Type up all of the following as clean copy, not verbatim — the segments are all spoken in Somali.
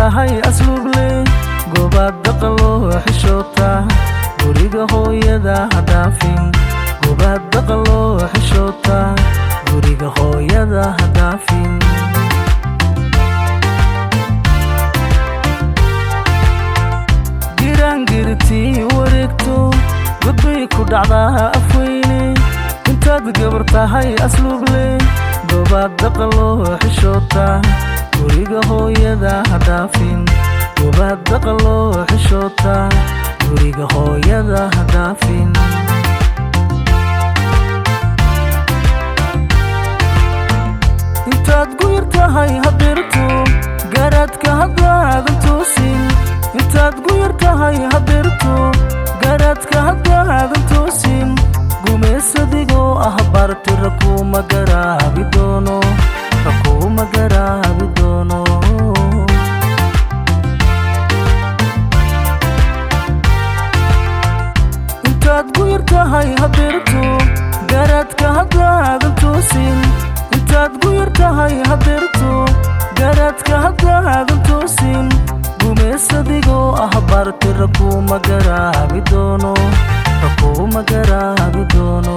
tahay asluuble gobaad daqalo xishoota guriga hooyada hadaafin gobaad daqalo xishoota guriga hooyada hadaafin girangirtii wareegto gudbay ku dhacdaa afweyne intaad gabar tahay asluuble gobaad daqalo xishoota guriga hooyada hadaafin gobaad daqalo xishoota guriga hooyada hadaafin intaad guyar tahay hadeerto gaaraadka haddaadan toosin intaad guyar tahay hadeerto gaaraadka haddaadan toosin gumaysadigoo ah barti rakuma garaabi doono rakuma garaabi doono intaad guyar tahay hadeerto gaaraadka haddaadan toosin intaad guyar tahay hadeerto gaaraadka haddaadan toosin gumaysadigoo ah barti rakuma garaabi doono rakuma garaabi doono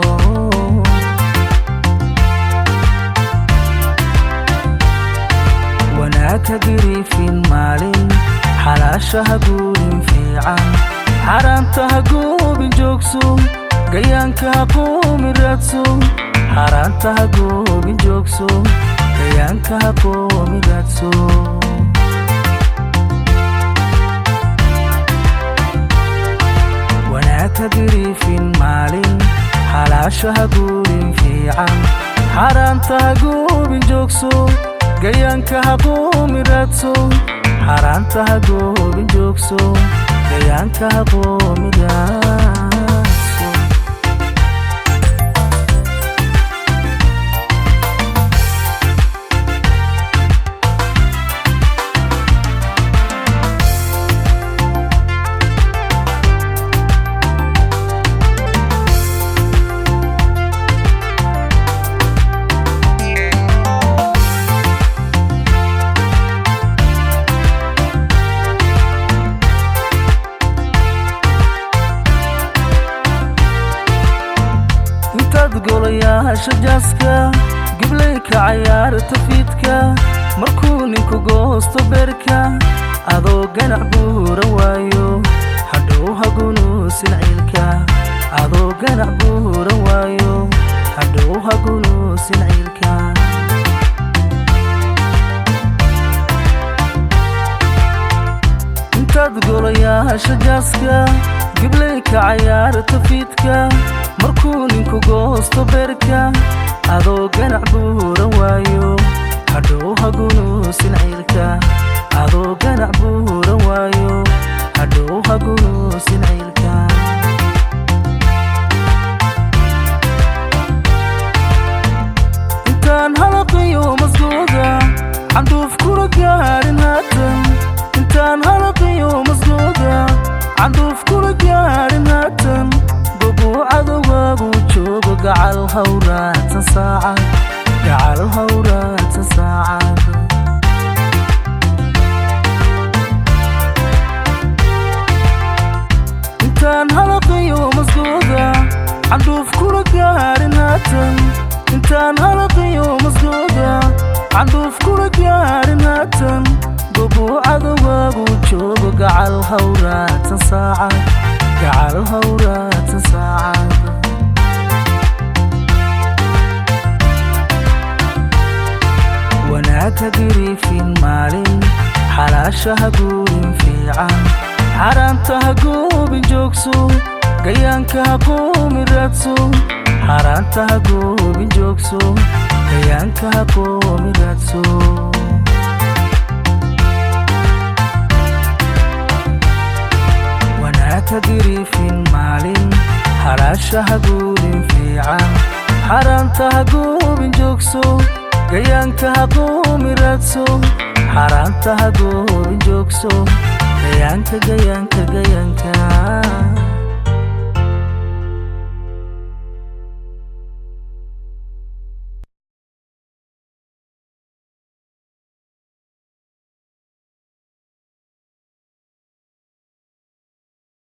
wanaagka gariifin maalin xalaashaha guurin fiican xaraanta ha goobin joogso gayaanka ha qoomi raadso xaraanta ha goobin joogso gayaanka ha qoomi raadso wanaagka gariifin maalin xalaashaha guurin fiican xaraanta ha goobin joogso gayaanka ha qoomi raadso xaraanta ha goobin joogso gayaanka ha qoomi raadso golayaasha jaaska giblay ka cayaarta fiidka markuu ninku goosto beerka adoo ganac buuran waayo hadhow hagunuusin ciilka adoo ganac buuran waayo hadhow hagunuusin ciilka intaad golayaasha jaaska giblay ka cayaarta fiidka markuu ninku goosto beerka adoo ganac buuran waayo hadhow hagunuusin ciilka adoo ganac buuran waayo hadhow hagunuusin ciilka intaan halaqiyo masgooda candhuuf kula gaarin haatan intaan halaqiyo masgooda candhuuf kula gaarin haatan cadowgaagu joogo gacal hawraadsan saacad gacal hawraadsan saacad intaan halaqiyo masgooda candhuuf kula gaarin haatan intaan halaqiyo masgooda candhuuf kula gaarin haatan gobo cadowgaagu joogo gacal hawraadsan saacad gacal hawraadsan saacad wanaagka gariifin maalin xalaashaha guurin fiican xaraanta ha goobin joogso gayaanka ha qoomi raadso xaraanta ha goobin joogso gayaanka ha qoomi raadso wanaagka gariifin maalin xalaashaha guurin fiican xaraanta ha goobin joogso gayaanka ha qoomi raadso xaraanta ha goobin joogso gayaanka gayaanka gayaanka